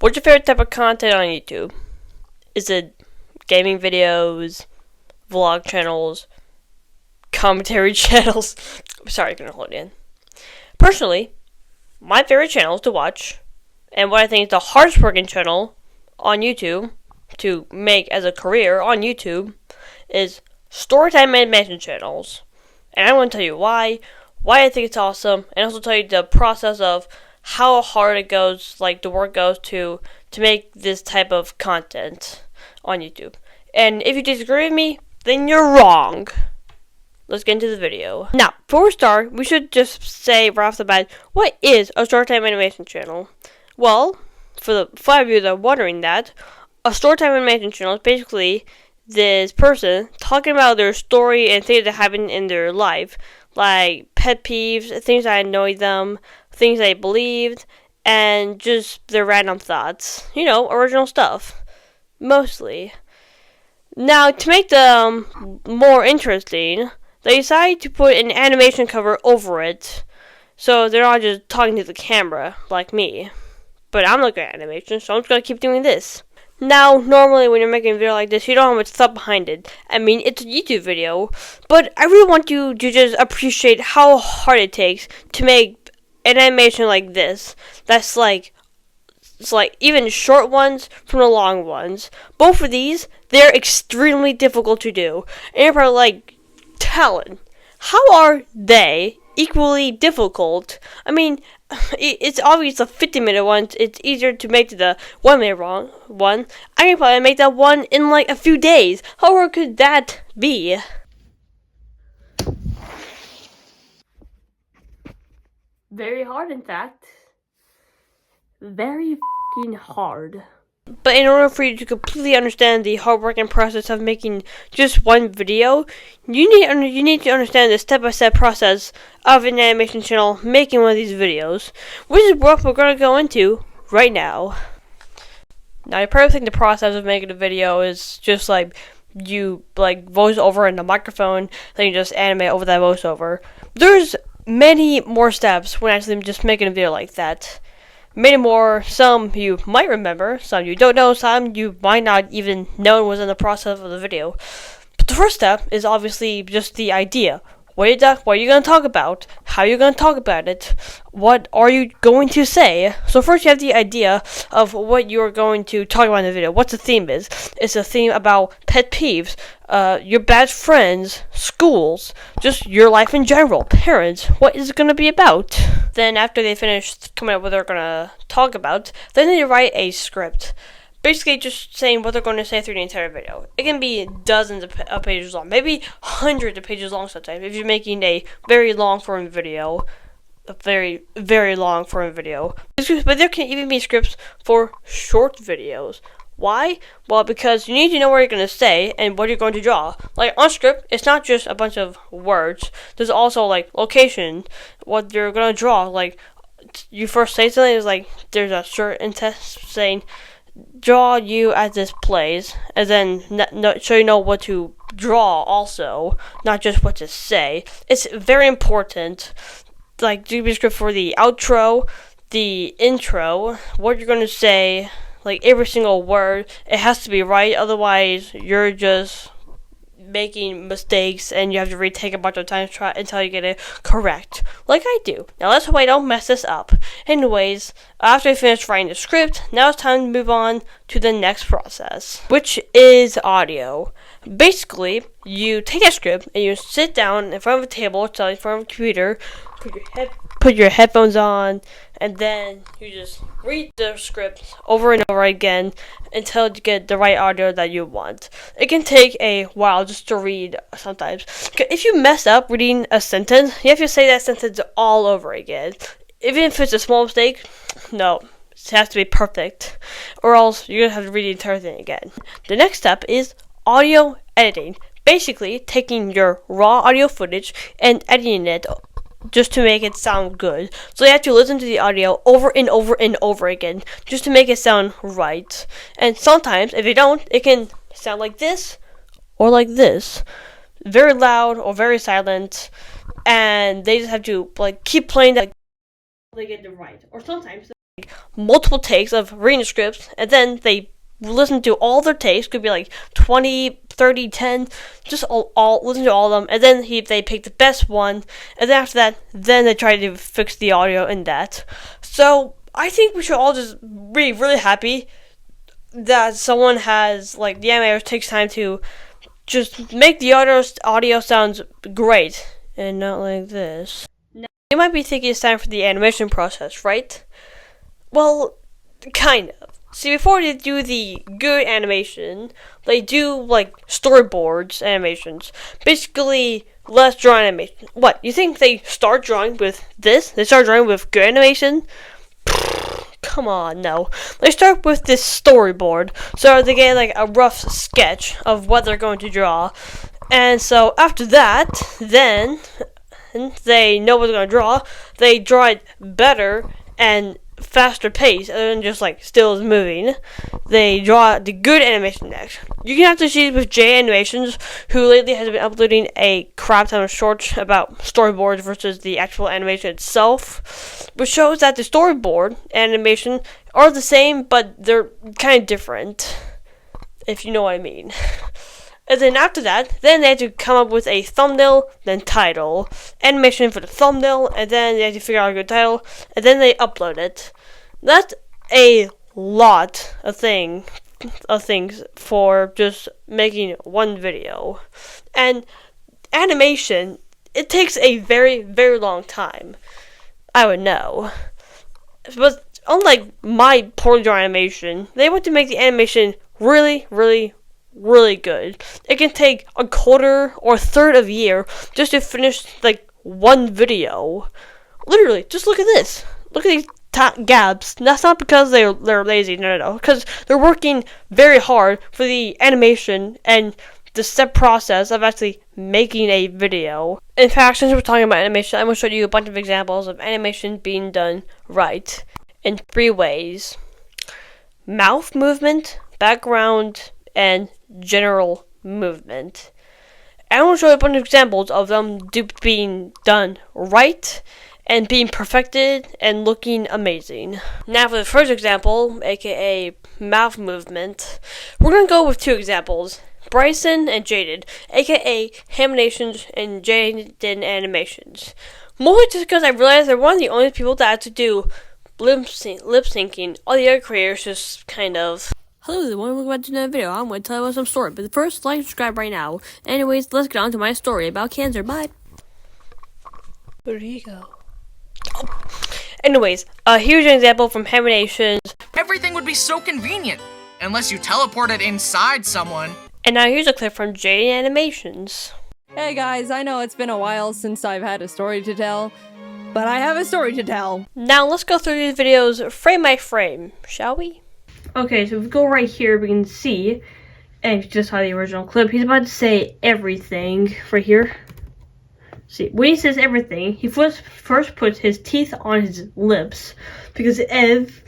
What's your favorite type of content on YouTube? Is it gaming videos, vlog channels, commentary channels? Sorry, I'm gonna hold it in. Personally, my favorite channels to watch, and what I think is the hardest working channel on YouTube to make as a career on YouTube, is Storytime Animation channels. And I'm going to tell you why I think it's awesome, and also tell you the process of how hard it goes, like the work goes to make this type of content on YouTube. And if you disagree with me, then you're wrong. Let's get into the video. Now, before we start, we should just say right off the bat, what is a Storytime Animation channel? Well, for the 5 of you that are wondering that, a Storytime Animation channel is basically this person talking about their story and things that happen in their life, like pet peeves, things that annoy them, things they believed, and just their random thoughts. You know, original stuff. Mostly. Now, to make them more interesting, they decided to put an animation cover over it, so they're not just talking to the camera, like me. But I'm not good at animation, so I'm just gonna keep doing this. Now, normally when you're making a video like this, you don't have much thought behind it. I mean, it's a YouTube video, but I really want you to just appreciate how hard it takes to make an animation like this. That's it's like even short ones from the long ones. Both of these, they're extremely difficult to do. And you're probably like, Talon, how are they equally difficult? I mean, it's obvious the 50-minute one, it's easier to make the 1-minute one. I can probably make that one in like a few days. How hard could that be? Very hard, in fact. Very f***ing hard. But in order for you to completely understand the hard-working process of making just one video, you need to understand the step-by-step process of an animation channel making one of these videos, which is what we're going to go into right now. Now, you probably think the process of making a video is just like you voice over in the microphone, then you just animate over that voiceover. There's many more steps when actually just making a video like that. Many more, some you might remember, some you don't know, some you might not even know was in the process of the video. But the first step is obviously just the idea. What are you going to talk about? How are you going to talk about it? What are you going to say? So first you have the idea of what you're going to talk about in the video. What the theme is. It's a theme about pet peeves, your best friends, schools, just your life in general, parents. What is it going to be about? Then after they finish coming up with what they're going to talk about, then they write a script. Basically just saying what they're going to say through the entire video. It can be dozens of pages long, maybe hundreds of pages long sometimes, if you're making a very long form video. A very, very long form video. But there can even be scripts for short videos. Why? Well, because you need to know what you're going to say and what you're going to draw. Like on script, it's not just a bunch of words. There's also like location, what you're going to draw. Like you first say something, it's like there's a certain test saying, draw you at this place, and then so you know what to draw also, not just what to say. It's very important. Like, do a script for the outro, the intro, what you're going to say, like every single word. It has to be right, otherwise you're just making mistakes and you have to retake a bunch of times until you get it correct, like I do. Now let's hope I don't mess this up. Anyways, after I finish writing the script, now it's time to move on to the next process, which is audio. Basically, you take a script and you sit down in front of a table or in front of a computer, put your headphones on, and then you just read the script over and over again until you get the right audio that you want. It can take a while just to read sometimes. If you mess up reading a sentence, you have to say that sentence all over again. Even if it's a small mistake, no, it has to be perfect, or else you're going to have to read the entire thing again. The next step is audio editing. Basically, taking your raw audio footage and editing it just to make it sound good. So you have to listen to the audio over and over and over again just to make it sound right. And sometimes, if you don't, it can sound like this or like this. Very loud or very silent. And they just have to keep playing that until they get it right. Or sometimes multiple takes of reading the scripts, and then they listen to all their takes. Could be like 20, 30, 10, just all listen to all of them, and then they pick the best one, and then after that, then they try to fix the audio in that. So I think we should all just be really happy that someone has, like, the animator takes time to just make the audio sounds great, and not like this. Now, you might be thinking it's time for the animation process, right? Well, kind of. See, before they do the good animation, they do, like, storyboards animations. Basically, let's draw animation. What, you think they start drawing with this? They start drawing with good animation? Come on, no. They start with this storyboard, so they get, like, a rough sketch of what they're going to draw. And so, after that, then, they know what they're going to draw. They draw it better and faster pace, other than just like still moving. They draw the good animation next. You can actually see with J Animations, who lately has been uploading a crap ton of shorts about storyboards versus the actual animation itself, which shows that the storyboard animation are the same, but they're kind of different, if you know what I mean. And then after that, then they have to come up with a thumbnail, then title, animation for the thumbnail, and then they have to figure out a good title, and then they upload it. That's a lot of things for just making one video. And animation, it takes a very, very long time. I would know. But unlike my poorly drawn animation, they want to make the animation really, really, really good. It can take a quarter or third of a year just to finish like one video. Literally, just look at this. Look at these gaps. That's not because they're lazy, no, because they're working very hard for the animation and the step process of actually making a video. In fact, since we're talking about animation, I'm going to show you a bunch of examples of animation being done right in 3 ways: mouth movement, background, and general movement. And I'm going to show you a bunch of examples of them being done right and being perfected and looking amazing. Now for the first example, aka mouth movement, we're going to go with 2 examples: Bryson and Jaiden, aka Haminations and Jaiden Animations. Mostly just because I realized they're one of the only people that had to do lip syncing. All the other creators just kind of... Hello everyone, welcome back to another video. I'm going to tell you about some story, but first, like and subscribe right now. Anyways, let's get on to my story about cancer. Bye. Where did he go? Oh. Anyways, here's an example from Haminations. Everything would be so convenient, unless you teleported inside someone. And now here's a clip from Jaiden Animations. Hey guys, I know it's been a while since I've had a story to tell, but I have a story to tell. Now let's go through these videos frame by frame, shall we? Okay, so if we go right here, we can see, and if you just saw the original clip, he's about to say everything right here. See, when he says everything, he first puts his teeth on his lips, because Ev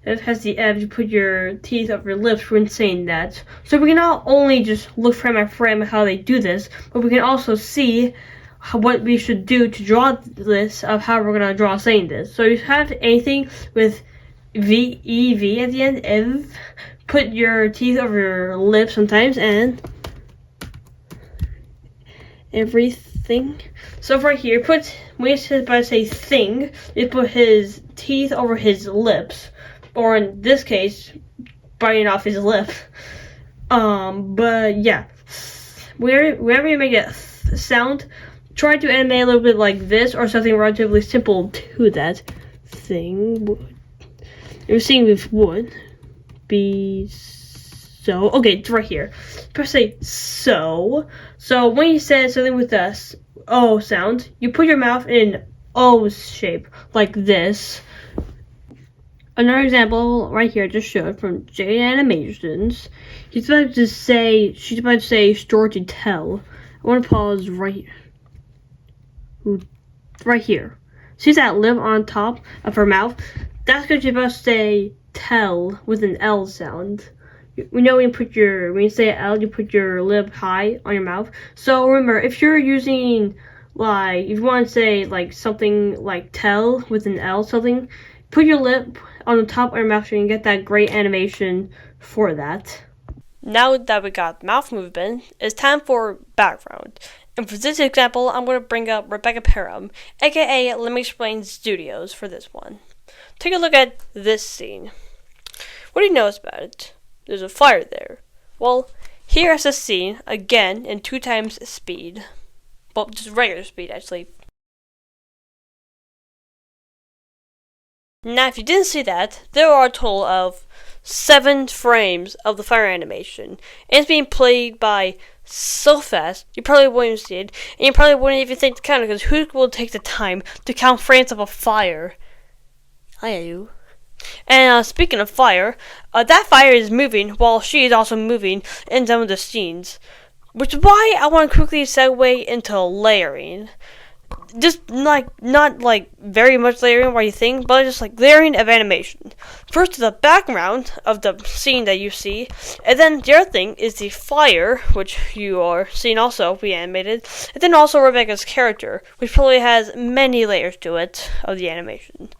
has the Ev to put your teeth over your lips when saying that. So we can not only just look frame by frame at how they do this, but we can also see what we should do to draw this, of how we're going to draw saying this. So if you have anything with V-E-V at the end, Ev, put your teeth over your lips sometimes, and everything. So right here, when he says about to say thing, he put his teeth over his lips, or in this case, biting off his lip. But yeah, wherever you make a sound, try to animate a little bit like this, or something relatively simple to that thing. You're seeing with would be so. Okay, it's right here. Press say so. So when you say something with the O sound, you put your mouth in an O shape, like this. Another example right here just showed from Jaiden Animations. She's about to say story to tell. I want to pause right here. See that lip on top of her mouth? That's because you're about to say tell with an L sound. We know when you say L, you put your lip high on your mouth. So remember, if you're using, like, if you want to say like something like tell with an L something, put your lip on the top of your mouth and get that great animation for that. Now that we got mouth movement, it's time for background. And for this example, I'm going to bring up Rebecca Parham, aka Let Me Explain Studios, for this one. Take a look at this scene. What do you notice about it? There's a fire there. Well, here's the scene, again, in 2 times speed. Well, just regular speed, actually. Now, if you didn't see that, there are a total of 7 frames of the fire animation. And it's being played by so fast, you probably wouldn't see it. And you probably wouldn't even think to count it, because who will take the time to count frames of a fire? I do. And speaking of fire, that fire is moving while she is also moving in some of the scenes. Which is why I want to quickly segue into layering. Just not very much layering what you think, but just layering of animation. First, the background of the scene that you see, and then the other thing is the fire, which you are seeing also be animated, and then also Rebecca's character, which probably has many layers to it of the animation.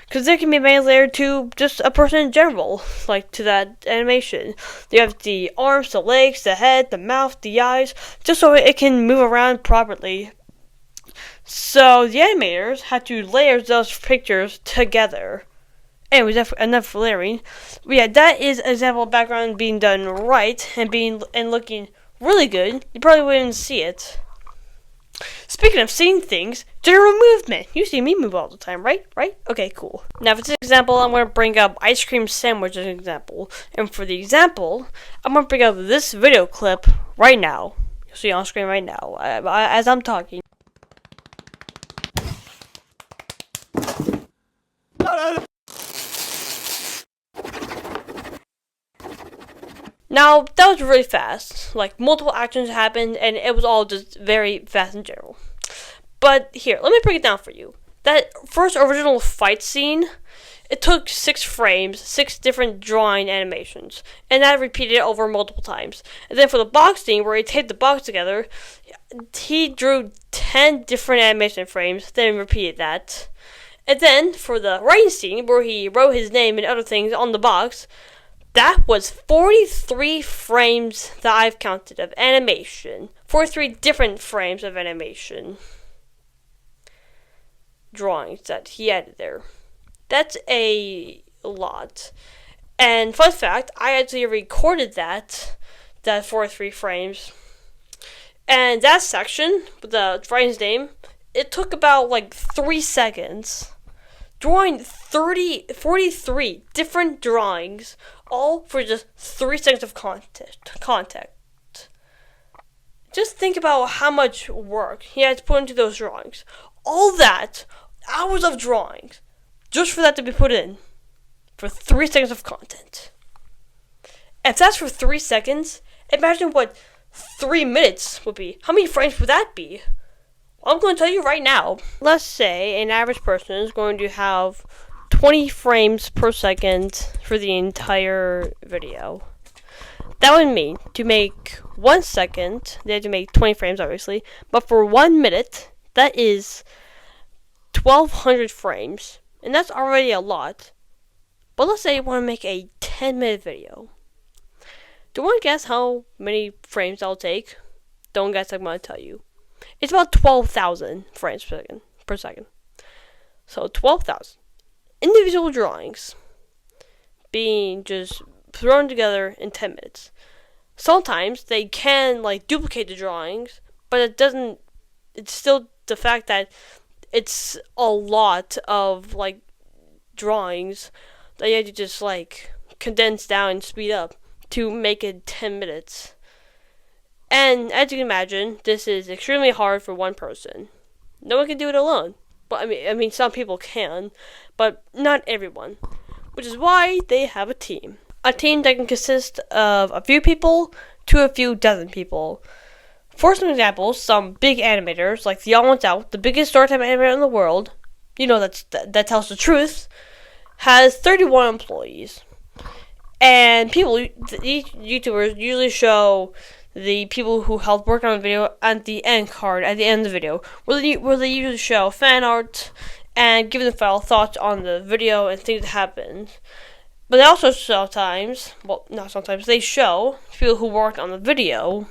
Because there can be many layers to just a person in general, to that animation. You have the arms, the legs, the head, the mouth, the eyes, just so it can move around properly. So the animators had to layer those pictures together. Anyways, that's enough layering. But yeah, that is an example of background being done right and looking really good. You probably wouldn't see it. Speaking of seeing things, general movement. You see me move all the time, right? Right? Okay, cool. Now for this example, I'm going to bring up ice cream sandwich as an example. And for the example, I'm going to bring up this video clip right now. You'll see on screen right now as I'm talking. Now, that was really fast. Multiple actions happened, and it was all just very fast in general. But here, let me break it down for you. That first original fight scene, it took 6 frames, 6 different drawing animations, and that repeated over multiple times. And then for the box scene, where he taped the box together, he drew 10 different animation frames, then repeated that. And then, for the writing scene, where he wrote his name and other things on the box, that was 43 frames that I've counted of animation. 43 different frames of animation. Drawings that he added there. That's a lot. And fun fact, I actually recorded that 43 frames. And that section, with the writing's name, it took about 3 seconds. Drawing 43 different drawings, all for just 3 seconds of context. Just think about how much work he had to put into those drawings. All that, hours of drawings, just for that to be put in, for 3 seconds of content. If that's for 3 seconds, imagine what 3 minutes would be. How many frames would that be? I'm going to tell you right now. Let's say an average person is going to have 20 frames per second for the entire video. That would mean to make 1 second, they have to make 20 frames obviously, but for 1 minute, that is 1,200 frames. And that's already a lot. But let's say you want to make a 10-minute video. Do you want to guess how many frames that'll take? Don't guess, I'm going to tell you. It's about 12,000 frames per second. So 12,000 individual drawings being just thrown together in 10 minutes. Sometimes they can duplicate the drawings, but it's still the fact that it's a lot of drawings that you have to just condense down and speed up to make it 10 minutes. And as you can imagine, this is extremely hard for one person. No one can do it alone. But I mean, some people can, but not everyone. Which is why they have a team. A team that can consist of a few people to a few dozen people. For some examples, some big animators, like the All Out, the biggest storytime animator in the world, that tells the truth, has 31 employees. And YouTubers usually show the people who helped work on the video at the end card, at the end of the video, where they usually show fan art and give them final thoughts on the video and things that happened. But they also sometimes, well, not sometimes, they show people who worked on the video.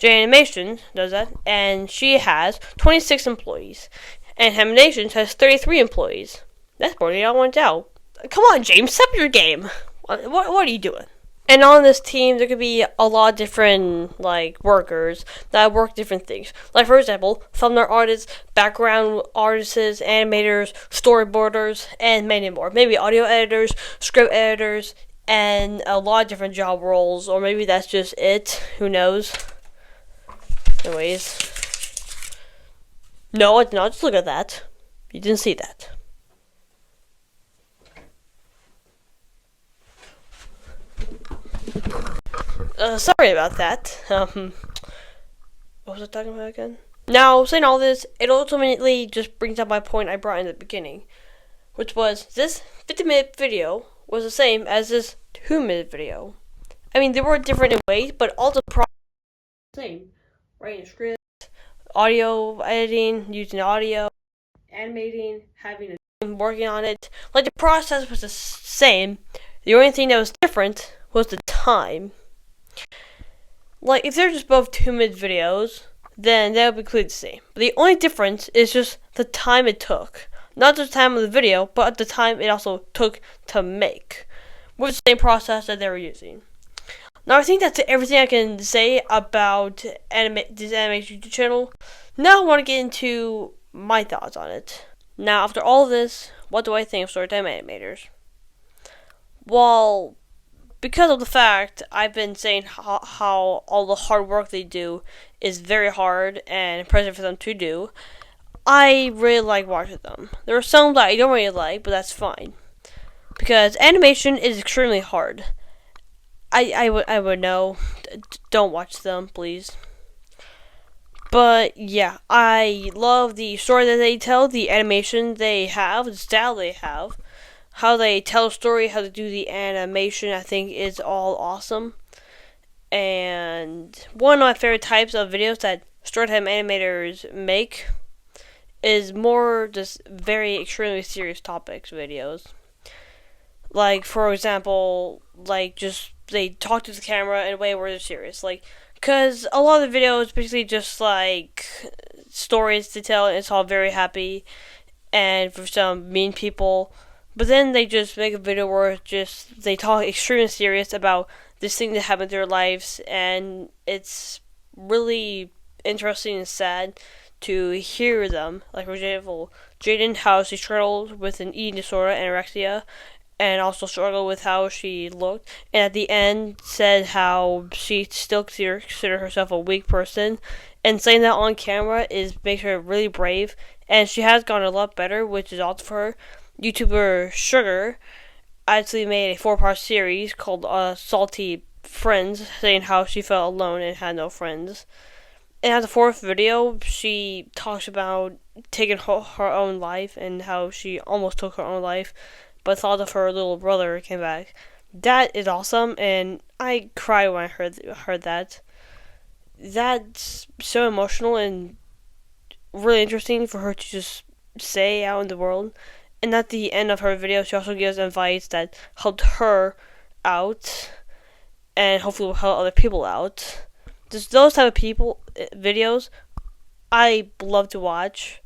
Animations does that, and she has 26 employees. And Haminations has 33 employees. That's more than y'all went out. Come on, James, step your game. What are you doing? And on this team, there could be a lot of different, workers that work different things. Like, for example, thumbnail artists, background artists, animators, storyboarders, and many more. Maybe audio editors, script editors, and a lot of different job roles. Or maybe that's just it. Who knows? Anyways. No, I did not. Just look at that. You didn't see that. Sorry about that. What was I talking about again? Now, saying all this, it ultimately just brings up my point I brought in the beginning, which was this 50-minute video was the same as this 2-minute video. I mean, they were different in ways, but all the process was the same. Writing a script, audio editing, using audio, animating, having a team working on it. Like, the process was the same. The only thing that was different was the time. Like, if they're just both 2-minute videos, then that would be clearly the same. But the only difference is just the time it took. Not just the time of the video, but the time it also took to make. With the same process that they were using. Now, I think that's everything I can say about this animation YouTube channel. Now I want to get into my thoughts on it. Now, after all of this, what do I think of Storytime Animators? Well, because of the fact I've been saying how all the hard work they do is very hard and impressive for them to do, I really like watching them. There are some that I don't really like, but that's fine. Because animation is extremely hard. I would know. Don't watch them, please. But yeah, I love the story that they tell, the animation they have, the style they have, how they tell a story, how they do the animation. I think is all awesome. And one of my favorite types of videos that Storytime animators make is more just very extremely serious topics videos. Like, for example, just they talk to the camera in a way where they're serious. Because a lot of the videos basically just, stories to tell, and it's all very happy, and for some mean people. But then they just make a video where they talk extremely serious about this thing that happened in their lives, and it's really interesting and sad to hear them. Like, for example, Jaiden, how she struggled with an eating disorder, anorexia, and also struggled with how she looked, and at the end said how she still consider herself a weak person, and saying that on camera makes her really brave, and she has gotten a lot better, which is awesome for her. YouTuber Sugerr actually made a 4-part series called Salty Friends, saying how she felt alone and had no friends. And at the 4th video, she talks about taking her own life and how she almost took her own life, but thought of her little brother came back. That is awesome, and I cried when I heard that. That's so emotional and really interesting for her to just say out in the world. And at the end of her video, she also gives advice that helped her out, and hopefully will help other people out. Just those type of videos, I love to watch,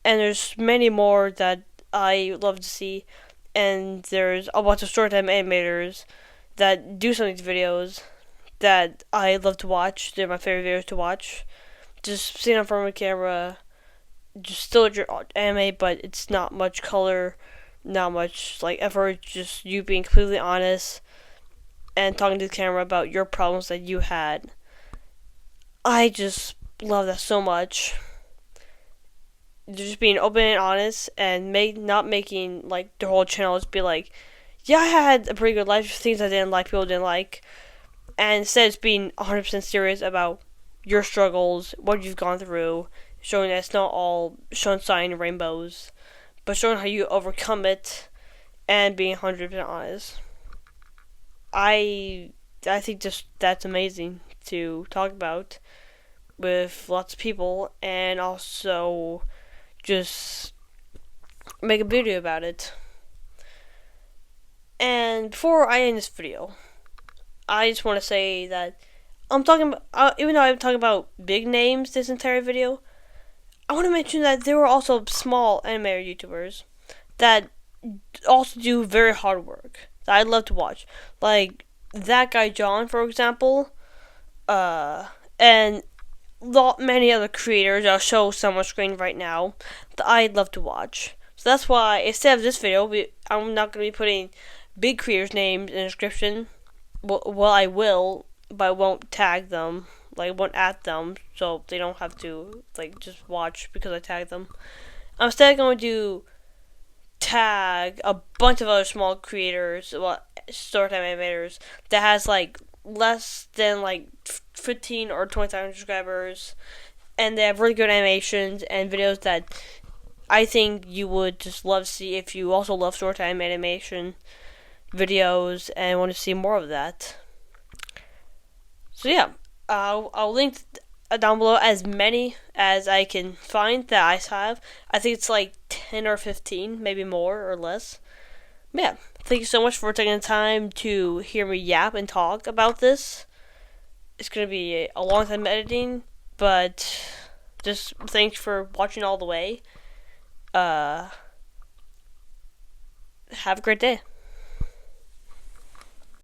and there's many more that I love to see. And there's a bunch of Storytime animators that do some of these videos that I love to watch. They're my favorite videos to watch. Just sitting in front of a camera, just still at your anime, but it's not much color, not much effort, just you being completely honest and talking to the camera about your problems that you had. I just love that so much. Just being open and honest, and not making their whole channel just be yeah, I had a pretty good life, things I didn't like, people didn't like, and instead it's being 100% serious about your struggles, what you've gone through, showing that it's not all sunshine and rainbows, but showing how you overcome it, and being 100% honest. I think just that's amazing to talk about with lots of people, and also just make a video about it. And before I end this video, I just want to say that I'm talking about, even though I'm talking about big names this entire video, I want to mention that there were also small animator YouTubers that also do very hard work that I'd love to watch. Like ThatGuyJohn, for example, and many other creators I'll show some on screen right now that I'd love to watch. So that's why instead of this video, I'm not going to be putting big creators' names in the description. Well, I will, but I won't tag them. Like, I won't add them, so they don't have to, like, just watch because I tagged them. I'm instead going to tag a bunch of other small creators, well, storytime animators, that has, like, less than, like, 15 or 20,000 subscribers, and they have really good animations and videos that I think you would just love to see if you also love storytime animation videos and want to see more of that. So yeah, I'll link down below as many as I can find that I have. I think it's like 10 or 15, maybe more or less. But yeah, thank you so much for taking the time to hear me yap and talk about this. It's going to be a long time editing, but just thanks for watching all the way. Have a great day.